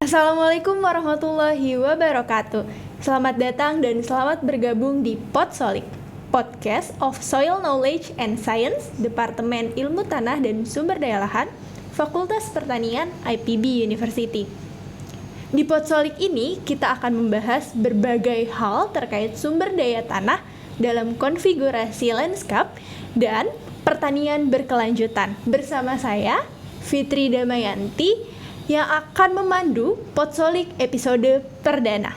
Assalamualaikum warahmatullahi wabarakatuh. Selamat datang dan selamat bergabung di Podsolik, Podcast of Soil Knowledge and Science, Departemen Ilmu Tanah dan Sumber Daya Lahan, Fakultas Pertanian IPB University. Di Podsolik ini kita akan membahas berbagai hal terkait sumber daya tanah dalam konfigurasi landscape dan pertanian berkelanjutan. Bersama saya, Fitri Damayanti, yang akan memandu Podsolik episode perdana.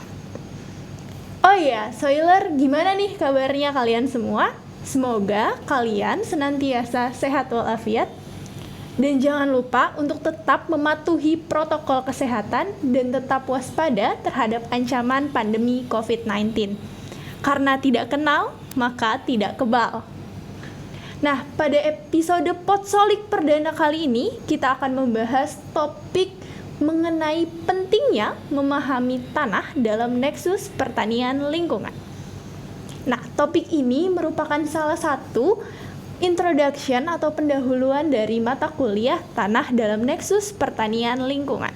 Oh iya, Soiler, gimana nih kabarnya kalian semua? Semoga kalian senantiasa sehat walafiat. Dan jangan lupa untuk tetap mematuhi protokol kesehatan dan tetap waspada terhadap ancaman pandemi COVID-19. Karena tidak kenal, maka tidak kebal. Nah, pada episode Podsolik perdana kali ini, kita akan membahas topik mengenai pentingnya memahami tanah dalam nexus pertanian lingkungan. Nah, topik ini merupakan salah satu introduction atau pendahuluan dari mata kuliah tanah dalam nexus pertanian lingkungan.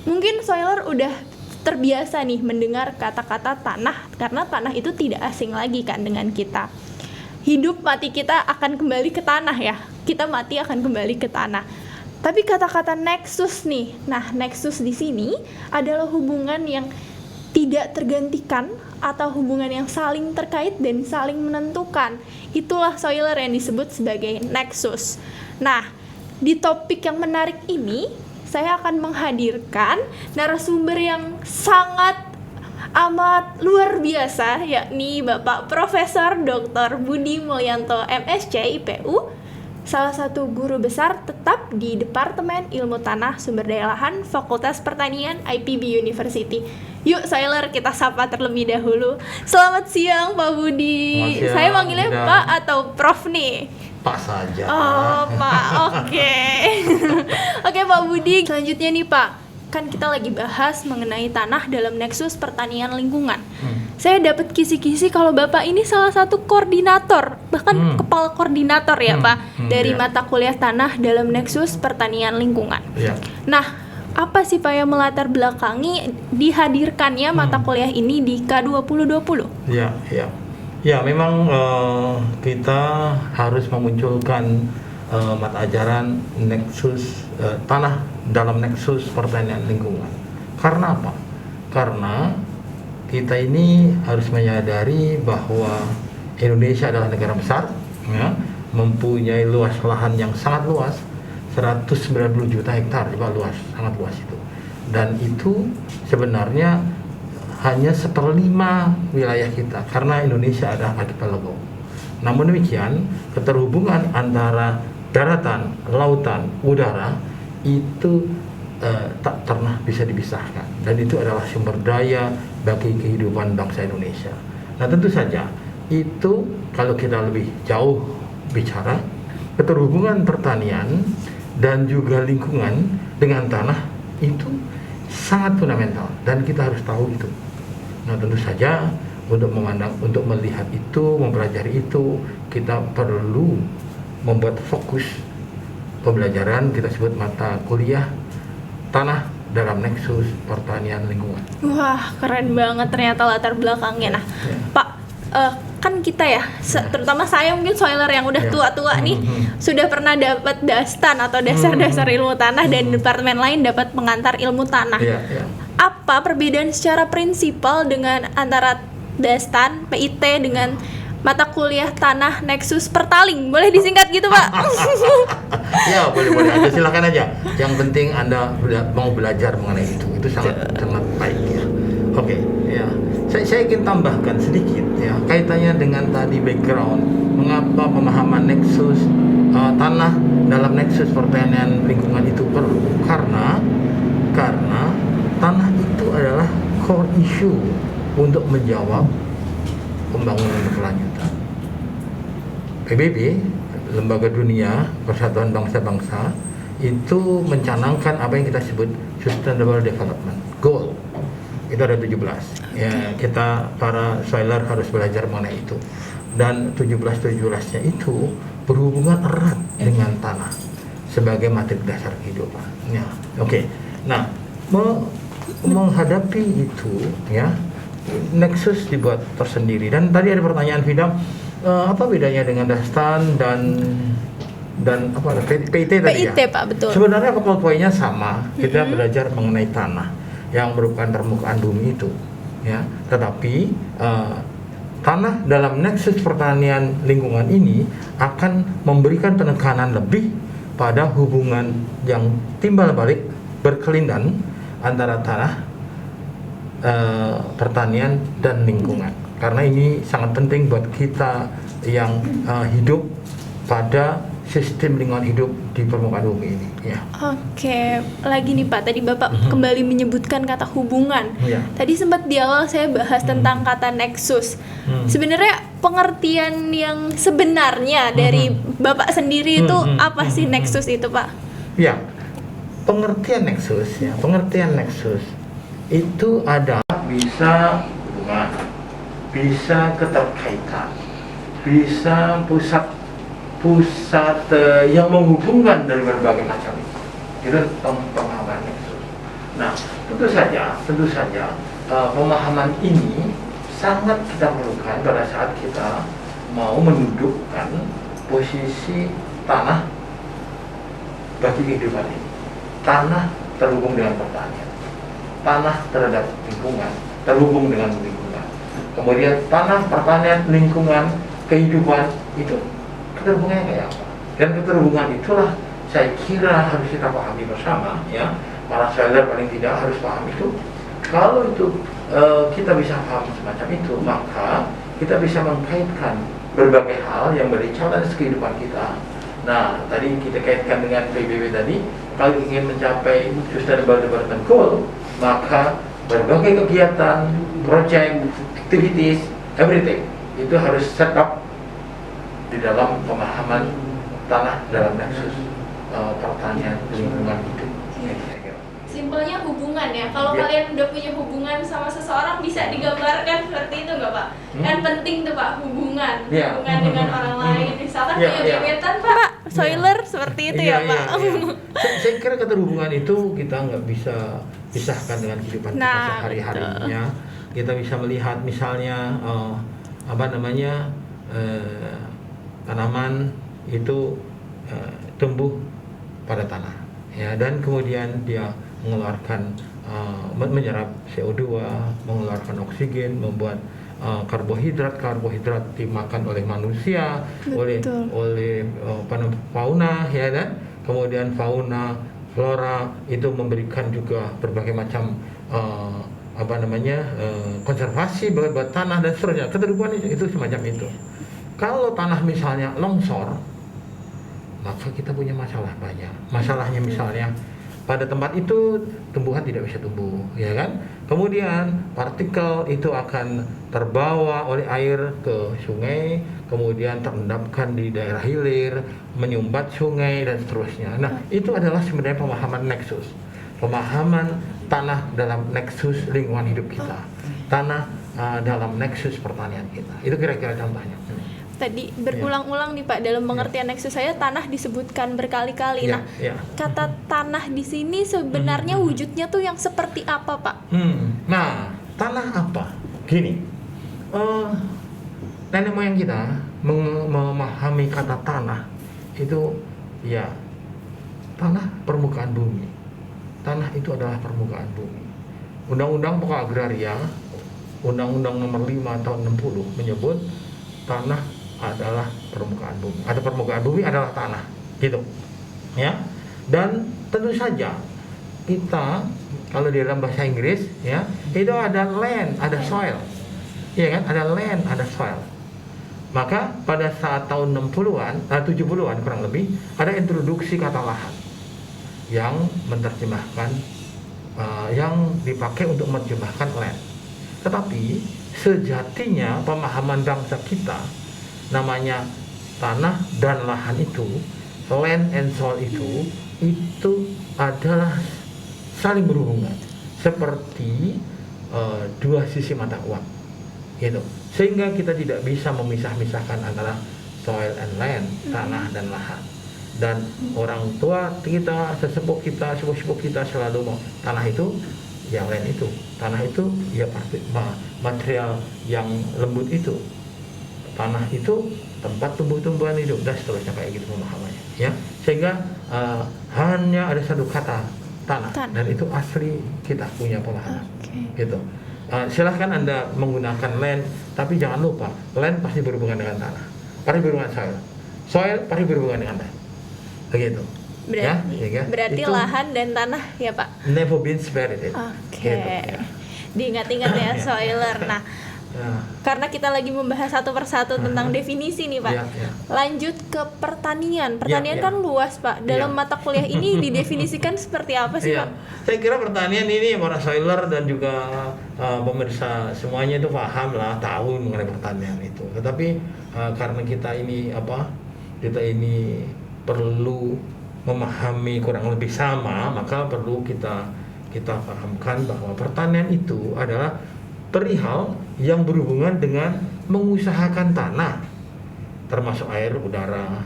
Mungkin Soiler udah terbiasa nih mendengar kata-kata tanah, karena tanah itu tidak asing lagi kan dengan kita. Hidup mati kita akan kembali ke tanah ya. Kita mati akan kembali ke tanah. Tapi kata-kata nexus nih. Nah, nexus di sini adalah hubungan yang tidak tergantikan atau hubungan yang saling terkait dan saling menentukan. Itulah Soiler yang disebut sebagai nexus. Nah, di topik yang menarik ini saya akan menghadirkan narasumber yang sangat amat luar biasa, yakni Bapak Profesor Dr. Budi Mulyanto MSc IPU, salah satu guru besar tetap di Departemen Ilmu Tanah Sumber Daya Lahan Fakultas Pertanian IPB University. Yuk Soiler, kita sapa terlebih dahulu. Selamat siang Pak Budi. Siang, saya manggilnya tidak. Pak atau Prof nih? Pak saja. Oh Pak, oke. Oke Pak Budi, selanjutnya nih Pak, kan kita lagi bahas mengenai tanah dalam nexus pertanian lingkungan. Saya dapat kisi-kisi kalau Bapak ini salah satu koordinator, bahkan kepala koordinator ya Pak, dari iya. mata kuliah tanah dalam nexus pertanian lingkungan. Ya. Nah, apa sih Pak yang melatar belakangi dihadirkannya mata kuliah ini di K2020? Ya, ya. Ya, memang kita harus memunculkan mata ajaran nexus tanah dalam nexus pertanian lingkungan. Karena apa? Karena kita ini harus menyadari bahwa Indonesia adalah negara besar, ya, mempunyai luas lahan yang sangat luas, 190 juta hektar, juga luas, sangat luas itu. Dan itu sebenarnya hanya 1/5 wilayah kita, karena Indonesia ada archipelago. Namun demikian, keterhubungan antara daratan, lautan, udara itu tak pernah bisa dipisahkan, dan itu adalah sumber daya bagi kehidupan bangsa Indonesia. Nah, tentu saja itu kalau kita lebih jauh bicara, keterhubungan pertanian dan juga lingkungan dengan tanah itu sangat fundamental, dan kita harus tahu itu. Nah, tentu saja untuk melihat itu, mempelajari itu, kita perlu membuat fokus pembelajaran, kita sebut mata kuliah tanah dalam nexus pertanian lingkungan. Wah, keren banget ternyata latar belakangnya. Nah, Ya. Pak, kan kita ya, terutama saya mungkin Soiler yang udah Ya. tua-tua nih, sudah pernah dapat dastan atau dasar-dasar ilmu tanah, dan departemen lain dapat pengantar ilmu tanah. Ya, ya. Apa perbedaan secara prinsipal dengan antara dastan, PIT dengan mata kuliah tanah nexus pertaling? Boleh disingkat gitu Pak? Ya, boleh aja, silakan aja. Yang penting Anda mau belajar mengenai itu sangat baik ya. Oke, ya. Saya ingin tambahkan sedikit ya, kaitannya dengan tadi background mengapa pemahaman nexus tanah dalam nexus pertanian lingkungan itu perlu. Karena tanah itu adalah core issue untuk menjawab pembangunan berkelanjutan. PBB, Lembaga Dunia Persatuan Bangsa-Bangsa, itu mencanangkan apa yang kita sebut Sustainable Development Goal. Itu ada 17. Ya, kita para Soiler harus belajar mengenai itu. Dan 17-17-nya itu berhubungan erat dengan tanah sebagai materi dasar kehidupan. Ya, oke. Nah, menghadapi itu, ya, Nexus dibuat tersendiri. Dan tadi ada pertanyaan Vida, apa bedanya dengan Dastan dan apa PIT tadi ya? PIT Pak, betul. Sebenarnya pokok poinnya sama. Kita belajar mengenai tanah yang merupakan permukaan bumi itu, ya. Tetapi tanah dalam nexus pertanian lingkungan ini akan memberikan penekanan lebih pada hubungan yang timbal balik berkelindan antara tanah, pertanian dan lingkungan. Karena ini sangat penting buat kita yang hidup pada sistem lingkungan hidup di permukaan bumi ini, ya. Oke, lagi nih Pak, tadi Bapak kembali menyebutkan kata hubungan. Ya. Tadi sempat di awal saya bahas tentang kata nexus. Sebenarnya pengertian yang sebenarnya dari Bapak sendiri itu apa sih nexus itu, Pak? Ya, pengertian nexus itu ada bisa hubungan, bisa keterkaitan, bisa pusat yang menghubungkan dari berbagai macam itu pemahaman nexus. Nah, tentu saja pemahaman ini sangat kita perlukan pada saat kita mau mendudukkan posisi tanah bagi kehidupan ini. Tanah terhubung dengan pertanian, tanah terhadap lingkungan, terhubung dengan lingkungan. Kemudian tanah, pertanian, lingkungan, kehidupan itu keterhubungannya kayak apa? Dan keterhubungan itulah saya kira harus kita pahami bersama, ya. Para soiler paling tidak harus paham itu. Kalau itu kita bisa paham semacam itu, maka kita bisa mengkaitkan berbagai hal yang menjadi challenge kehidupan kita. Nah, tadi kita kaitkan dengan PBB tadi, kalau ingin mencapai Sustainable Development Goal, maka berbagai kegiatan, project, activities, everything itu harus set up di dalam pemahaman tanah dalam nexus pertanian lingkungan hidup. Simpelnya hubungan ya. Kalau kalian udah punya hubungan sama seseorang bisa digambarkan seperti itu nggak Pak? Kan penting tuh Pak hubungan dengan orang lain. Misalkan punya gebetan Pak, soiler seperti itu ya Pak. Saya kira keterhubungan itu kita nggak bisa pisahkan dengan kehidupan kita sehari-harinya. Kita bisa melihat misalnya tanaman itu tumbuh pada tanah, ya, dan kemudian dia mengeluarkan menyerap CO2, mengeluarkan oksigen, membuat karbohidrat dimakan oleh manusia, oleh fauna, ya, dan kemudian fauna flora itu memberikan juga berbagai macam konservasi buat tanah dan seterusnya. Keterhubungan itu semacam itu. Kalau tanah misalnya longsor, maka kita punya masalah banyak. Masalahnya misalnya pada tempat itu tumbuhan tidak bisa tumbuh, ya kan? Kemudian partikel itu akan terbawa oleh air ke sungai, kemudian terendapkan di daerah hilir, menyumbat sungai dan seterusnya. Nah, itu adalah sebenarnya pemahaman nexus. Pemahaman tanah dalam nexus lingkungan hidup kita. Tanah dalam nexus pertanian kita. Itu kira-kira contohnya. Tadi berulang-ulang nih Pak dalam pengertian nexus saya tanah disebutkan berkali-kali. Nah, kata tanah di sini sebenarnya wujudnya tuh yang seperti apa Pak? Nah, tanah apa? Gini, nenek moyang kita memahami kata tanah itu, ya, tanah permukaan bumi. Tanah itu adalah permukaan bumi. Undang-Undang Pokok Agraria, Undang-Undang Nomor 5 tahun 60 menyebut tanah adalah permukaan bumi, atau permukaan bumi adalah tanah, gitu, ya. Dan tentu saja kita kalau di dalam bahasa Inggris, ya, itu ada land, ada soil, ya kan, ada land, ada soil. Maka pada saat tahun 70-an kurang lebih ada introduksi kata lahan yang menerjemahkan, yang dipakai untuk menerjemahkan land. Tetapi sejatinya pemahaman bangsa kita namanya tanah dan lahan itu, land and soil itu adalah saling berhubungan seperti dua sisi mata uang, gitu. Sehingga kita tidak bisa memisah-misahkan antara soil and land, tanah dan lahan. dan orang tua kita, sepupu kita selalu mau tanah itu, yang lain itu, tanah itu ya pasti material yang lembut itu, tanah itu tempat tumbuh-tumbuhan hidup dan seterusnya, kayak gitu pemahamannya ya. Sehingga hanya ada satu kata tanah dan itu asli kita punya pemahaman gitu. Silahkan Anda menggunakan land, tapi jangan lupa land pasti berhubungan dengan tanah, pasti berhubungan dengan soil pasti berhubungan dengan land, begitu. Berarti lahan dan tanah ya Pak? Never been separated. Gitu, ya. Diingat-ingat ya soiler. Nah, karena kita lagi membahas satu persatu tentang definisi nih Pak. Lanjut ke pertanian. Pertanian kan luas Pak. Dalam mata kuliah ini didefinisikan seperti apa sih Pak? Saya kira pertanian ini para soiler dan juga pemirsa semuanya itu paham lah, tahu mengenai pertanian itu. Tetapi karena kita ini perlu memahami kurang lebih sama, maka perlu kita pahamkan bahwa pertanian itu adalah perihal yang berhubungan dengan mengusahakan tanah, termasuk air, udara,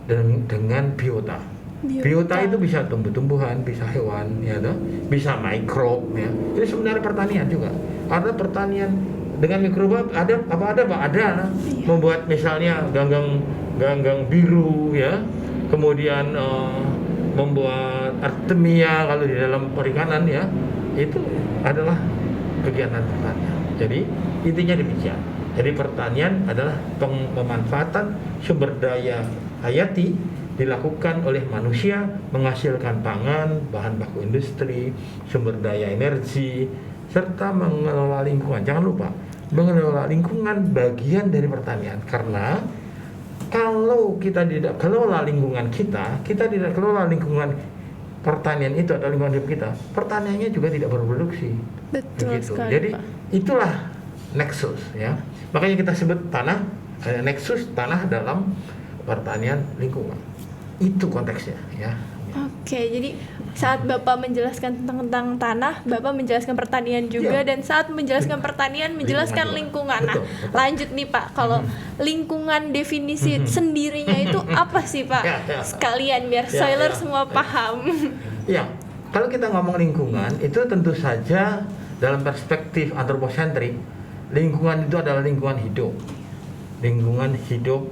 dan dengan biota. Biota itu bisa tumbuh-tumbuhan, bisa hewan, ya, bisa mikrob, ya. Itu sebenarnya pertanian juga. Ada pertanian dengan mikroba, ada Pak? Ada. Membuat misalnya ganggang biru, ya. Kemudian membuat artemia kalau di dalam perikanan, ya, itu adalah kegiatan pertanian. Jadi intinya demikian. Jadi pertanian adalah pemanfaatan sumber daya hayati dilakukan oleh manusia menghasilkan pangan, bahan baku industri, sumber daya energi, serta mengelola lingkungan. Jangan lupa, mengelola lingkungan bagian dari pertanian, karena kalau kita tidak kelola lingkungan kita tidak kelola lingkungan pertanian itu atau lingkungan hidup kita, pertaniannya juga tidak berproduksi. Betul sekali, Jadi Pak. itulah nexus, ya. Makanya kita sebut tanah, nexus tanah dalam pertanian lingkungan. Itu konteksnya, ya. Oke, jadi saat Bapak menjelaskan tentang tanah, Bapak menjelaskan pertanian juga, dan saat menjelaskan pertanian menjelaskan lingkungan. Nah, lanjut nih Pak, kalau lingkungan definisi sendirinya itu apa sih Pak? Sekalian biar soiler semua paham. Ya, kalau kita ngomong lingkungan, itu tentu saja dalam perspektif antroposentrik, lingkungan itu adalah lingkungan hidup. Lingkungan hidup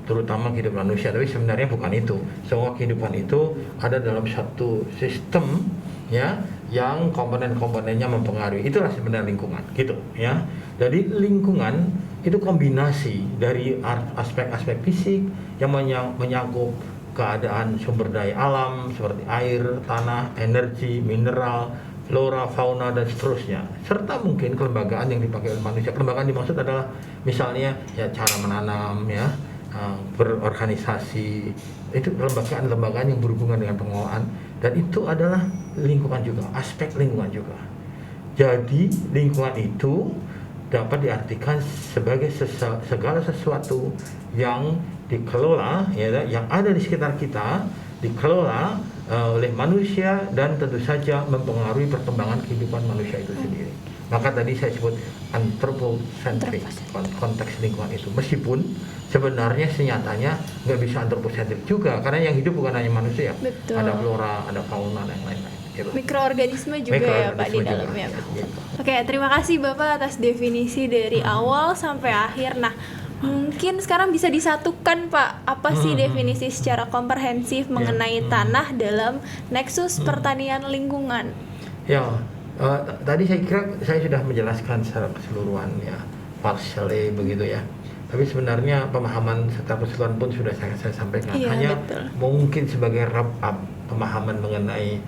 terutama kehidupan manusia, tapi sebenarnya bukan itu. Semua kehidupan itu ada dalam satu sistem, ya, yang komponen-komponennya mempengaruhi. Itulah sebenarnya lingkungan, gitu, ya. Jadi lingkungan itu kombinasi dari aspek-aspek fisik yang menyangkut keadaan sumber daya alam seperti air, tanah, energi, mineral, flora, fauna, dan seterusnya, serta mungkin kelembagaan yang dipakai oleh manusia. Kelembagaan dimaksud adalah misalnya ya cara menanam, ya, berorganisasi, itu lembagaan yang berhubungan dengan pengelolaan, dan itu adalah lingkungan juga, aspek lingkungan juga. Jadi lingkungan itu dapat diartikan sebagai segala sesuatu yang dikelola, ya, yang ada di sekitar kita, dikelola oleh manusia dan tentu saja mempengaruhi perkembangan kehidupan manusia itu sendiri. Maka tadi saya sebut anthropocentric konteks lingkungan itu, meskipun sebenarnya senyatanya nggak bisa anthropocentric juga, karena yang hidup bukan hanya manusia. Betul. Ada flora, ada fauna, dan lain-lain. Gitu. Mikroorganisme juga ya Pak di dalamnya. Gitu. Oke, terima kasih Bapak atas definisi dari awal sampai akhir. Nah, mungkin sekarang bisa disatukan Pak, apa sih definisi secara komprehensif mengenai tanah dalam nexus pertanian lingkungan? Ya, tadi saya kira saya sudah menjelaskan secara keseluruhan, ya, partially begitu, ya. Tapi sebenarnya pemahaman secara keseluruhan pun sudah saya sampaikan. Hanya betul. Mungkin sebagai wrap up pemahaman mengenai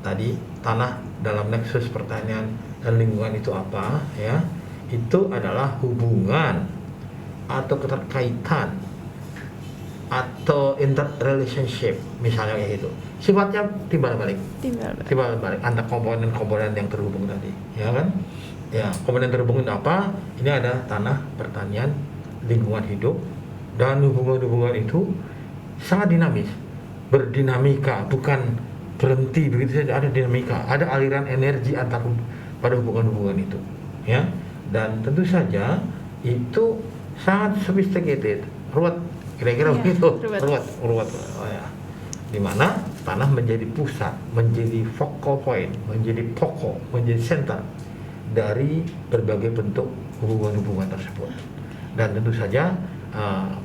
tadi tanah dalam nexus pertanian dan lingkungan itu apa, ya? Itu adalah hubungan atau keterkaitan atau interrelationship, misalnya kayak gitu. Sifatnya timbal balik antara komponen-komponen yang terhubung tadi, ya kan? Ya, komponen terhubung itu apa? Ini ada tanah, pertanian, lingkungan hidup, dan hubungan-hubungan itu sangat dinamis, berdinamika, bukan berhenti begitu saja, ada dinamika, ada aliran energi antar pada hubungan-hubungan itu, ya. Dan tentu saja itu sangat sophisticated, ruwet, kira-kira Iya, begitu. ruwet. Ruwet. Oh, ya. Di mana tanah menjadi pusat, menjadi focal point, menjadi pokok, menjadi center dari berbagai bentuk hubungan-hubungan tersebut. Dan tentu saja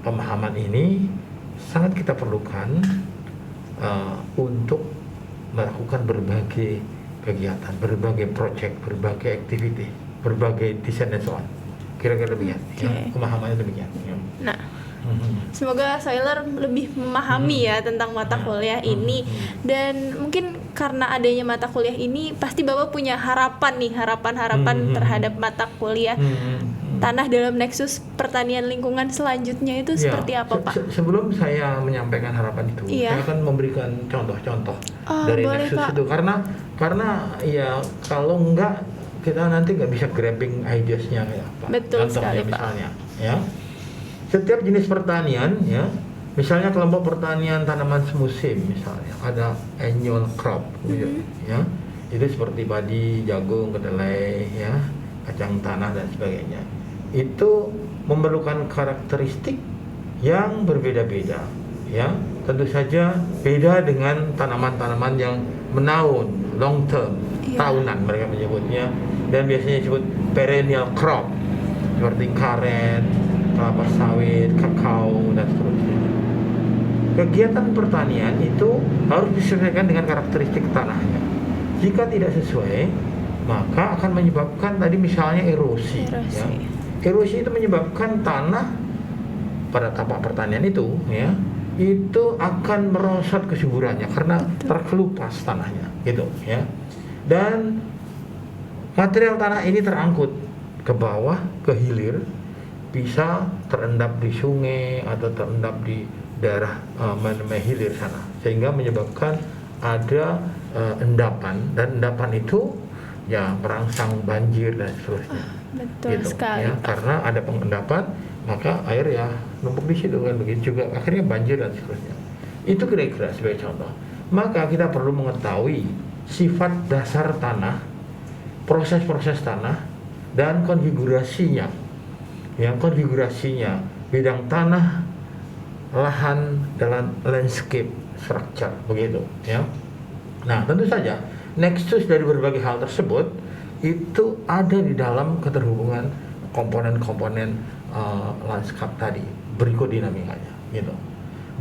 pemahaman ini sangat kita perlukan untuk melakukan berbagai kegiatan, berbagai project, berbagai activity, berbagai desain dan so on. Kira-kira demikian. Ya, pemahamannya demikian. Ya. Nah, semoga Soiler lebih memahami ya tentang mata kuliah ini, dan mungkin karena adanya mata kuliah ini pasti Bapak punya harapan terhadap mata kuliah tanah dalam nexus pertanian lingkungan selanjutnya itu seperti apa, Pak? Sebelum saya menyampaikan harapan itu, saya akan memberikan contoh-contoh dari nexus Pak. itu karena ya kalau enggak kita nanti nggak bisa grabbing ideas-nya ya, Pak. Betul sekali, Pak. Misalnya, ya. Setiap jenis pertanian, ya, misalnya kelompok pertanian tanaman semusim, misalnya ada annual crop, ya, itu seperti padi, jagung, kedelai, ya, kacang tanah dan sebagainya. Itu memerlukan karakteristik yang berbeda-beda, ya. Tentu saja beda dengan tanaman-tanaman yang menaun, long term, tahunan mereka menyebutnya, dan biasanya disebut perennial crop seperti karet, kelapa sawit, kakao, dan seterusnya. Kegiatan pertanian itu harus disesuaikan dengan karakteristik tanahnya. Jika tidak sesuai, maka akan menyebabkan tadi misalnya erosi. Ya. Erosi itu menyebabkan tanah pada tapak pertanian itu, ya, itu akan merosot kesuburannya karena terkelupas tanahnya, gitu, ya. Dan material tanah ini terangkut ke bawah, ke hilir, bisa terendap di sungai atau terendap di daerah hilir sana, sehingga menyebabkan ada endapan, dan endapan itu ya merangsang banjir dan seterusnya. Betul gitu, sekali, ya, karena ada pengendapan, maka air ya numpuk di situ kan, begitu juga akhirnya banjir dan seterusnya. Itu kira-kira sebagai contoh. Maka kita perlu mengetahui sifat dasar tanah, proses-proses tanah, dan konfigurasinya. Yang konfigurasinya bidang tanah, lahan, dalam landscape structure, begitu, ya. Nah, tentu saja nexus dari berbagai hal tersebut itu ada di dalam keterhubungan komponen-komponen lanskap tadi, berikut dinamikanya, gitu.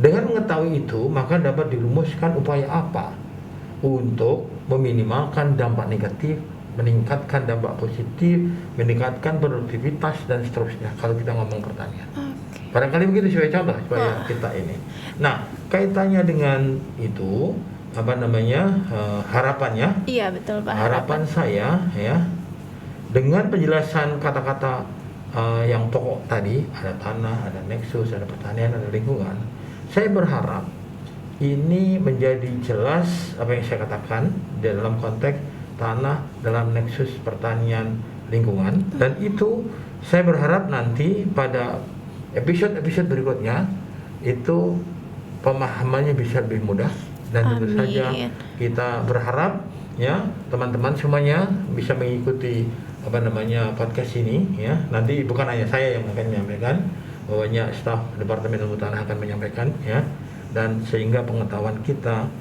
Dengan mengetahui itu, maka dapat dirumuskan upaya apa untuk meminimalkan dampak negatif, meningkatkan dampak positif, meningkatkan produktivitas dan seterusnya kalau kita ngomong pertanian. Barangkali begitu sebagai contoh supaya kita ini. Nah, kaitannya dengan itu harapannya. Iya, betul, Pak. Harapan saya, ya, dengan penjelasan kata-kata yang pokok tadi, ada tanah, ada nexus, ada pertanian, ada lingkungan. Saya berharap ini menjadi jelas apa yang saya katakan dalam konteks tanah dalam nexus pertanian lingkungan, dan itu saya berharap nanti pada episode-episode berikutnya itu pemahamannya bisa lebih mudah. Dan tentu saja kita berharap ya teman-teman semuanya bisa mengikuti podcast ini, ya. Nanti bukan hanya saya yang akan menyampaikan, banyak staf Departemen Ilmu Tanah akan menyampaikan, ya. Dan sehingga pengetahuan kita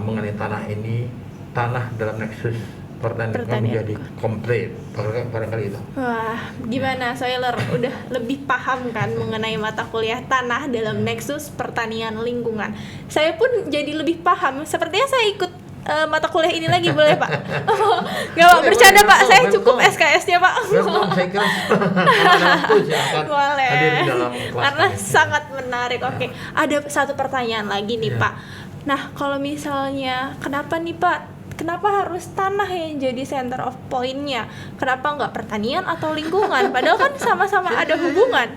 mengenai tanah ini, tanah dalam nexus pertanian menjadi komplit, barangkali itu. Wah, gimana Soiler? Udah lebih paham kan mengenai mata kuliah tanah dalam nexus pertanian lingkungan. Saya pun jadi lebih paham. Sepertinya saya ikut mata kuliah ini lagi, boleh Pak? Nggak Pak, bercanda Pak, saya cukup SKS-nya Pak. Saya kira boleh, karena ini sangat menarik. Oke, ada satu pertanyaan lagi nih Pak. Nah, kalau misalnya kenapa nih Pak, kenapa harus tanah yang jadi center of point-nya? Kenapa nggak pertanian atau lingkungan? Padahal kan sama-sama ada hubungan.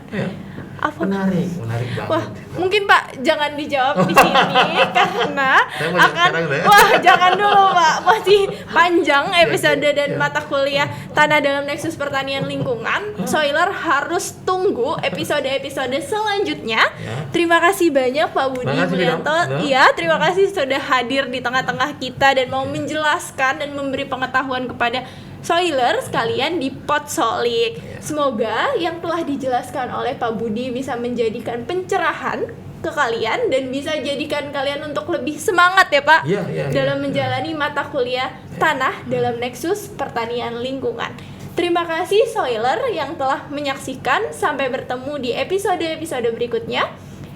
Apa? Menarik banget. Wah, mungkin Pak jangan dijawab di sini karena akan jangan dulu Pak, masih panjang episode dan mata kuliah tanah dalam nexus pertanian lingkungan. Soiler harus tunggu episode-episode selanjutnya. Terima kasih banyak Pak Budi Mulyanto. Iya, terima kasih sudah hadir di tengah-tengah kita dan mau menjelaskan dan memberi pengetahuan kepada soilers kalian di Podsolik. Semoga yang telah dijelaskan oleh Pak Budi bisa menjadikan pencerahan ke kalian dan bisa jadikan kalian untuk lebih semangat ya Pak dalam menjalani mata kuliah tanah dalam Nexus Pertanian Lingkungan. Terima kasih Soiler yang telah menyaksikan. Sampai bertemu di episode-episode berikutnya.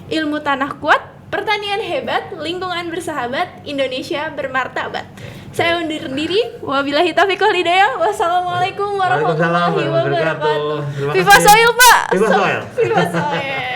Ilmu tanah kuat, pertanian hebat, lingkungan bersahabat, Indonesia bermartabat. Saya undur diri. Wabillahi taufiq wal hidayah. Wassalamualaikum warahmatullahi wabarakatuh. Viva Soil Pak. Viva Soil. Viva Soil.